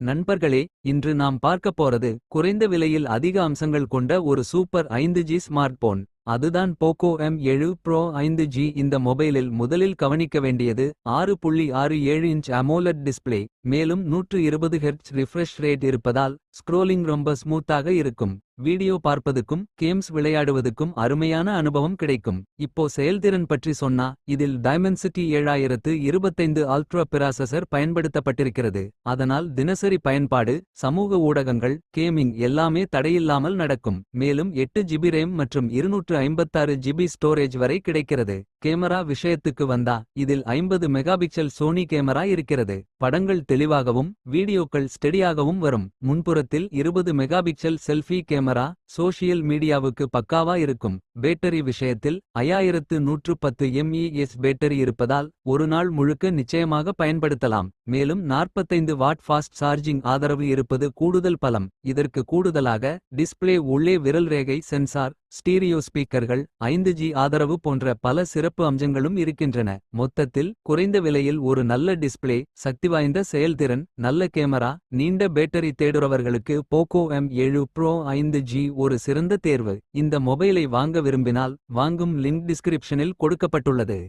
நண்பர்களே, இன்று நாம் பார்க்க போறது குறைந்த விலையில் அதிக அம்சங்கள் கொண்ட ஒரு சூப்பர் 5G ஸ்மார்ட் போன். அதுதான் போக்கோ M7 Pro 5G. இந்த மொபைலில் முதலில் கவனிக்க வேண்டியது 6.67 இன்ச் அமோலட் டிஸ்ப்ளே. மேலும் 120 ஹெர்ட்ஸ் ரிஃப்ரெஷ் ரேட் இருப்பதால் ஸ்க்ரோலிங் ரொம்ப ஸ்மூத்தாக இருக்கும். வீடியோ பார்ப்பதுக்கும் கேம்ஸ் விளையாடுவதுக்கும் அருமையான அனுபவம் கிடைக்கும். இப்போ செயல்திறன் பற்றி சொன்னா, இதில் டைமென்சிட்டி 7025 அல்ட்ரா ப்ராசஸர் பயன்படுத்தப்பட்டிருக்கிறது. அதனால் தினசரி பயன்பாடு, சமூக ஊடகங்கள், கேமிங் எல்லாமே தடையில்லாமல் நடக்கும். மேலும் 8GB ரேம் மற்றும் 256GB ஸ்டோரேஜ் வரை கிடைக்கிறது. கேமரா விஷயத்துக்கு வந்தா, இதில் 50 மெகாபிக்சல் சோனி கேமரா இருக்கிறது. படங்கள் தெளிவாகவும் வீடியோக்கள் ஸ்டெடியாகவும் வரும். முன்புறத்தில் 20 மெகாபிக்சல் செல்ஃபி கேமரா சோஷியல் மீடியாவுக்கு பக்காவா இருக்கும். பேட்டரி விஷயத்தில் 5110 mAh பேட்டரி இருப்பதால் ஒரு நாள் முழுக்க நிச்சயமாக பயன்படுத்தலாம். மேலும் 45 வாட் ஃபாஸ்ட் சார்ஜிங் ஆதரவு இருப்பது கூடுதல் பலம். இதற்கு கூடுதலாக டிஸ்ப்ளே உள்ளே விரல் ரேகை சென்சார், ஸ்டீரியோ ஸ்பீக்கர்கள், 5G ஆதரவு போன்ற பல சிறப்பு அம்சங்களும் இருக்கின்றன. மொத்தத்தில் குறைந்த விலையில் ஒரு நல்ல டிஸ்ப்ளே, சக்திவாய்ந்த செயல்திறன், நல்ல கேமரா, நீண்ட battery தேடுறவர்களுக்கு Poco M7 Pro 5G ஒரு சிறந்த தேர்வு. இந்த மொபைலை வாங்க விரும்பினால் வாங்கும் லிங்க் டிஸ்கிரிப்ஷனில் கொடுக்கப்பட்டுள்ளது.